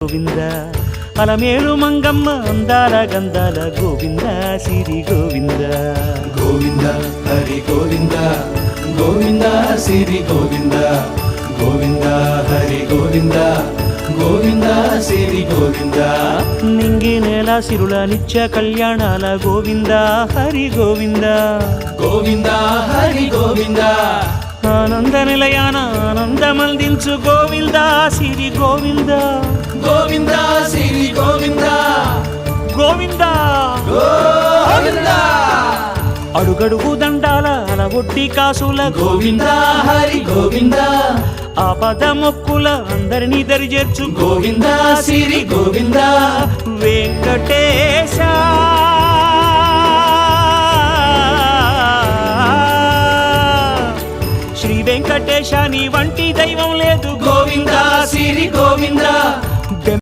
గోవింద అలమేలు మంగమ్మ అందాల గంధాల గోవింద సిరి గోవింద గోవింద హరి గోవింద గోవింద సిరి గోవింద గోవింద హరి గోవింద గోవింద సిరి గోవింద నింగి నేల సిరుల నిత్య కళ్యాణాల గోవింద హరి గోవింద గోవింద హరి గోవింద ఆనంద నిలయాన ఆనందమందించు గోవింద సిరి గోవింద గోవింద సిరి గోవింద గోవింద గోవింద అడుగడుగు దండాల అలవొడ్డి కాసుల గోవింద హరి గోవింద ఆపద మొక్కుల అందరినీ దరిచేర్చు గోవింద సిరి గోవింద వెంకటే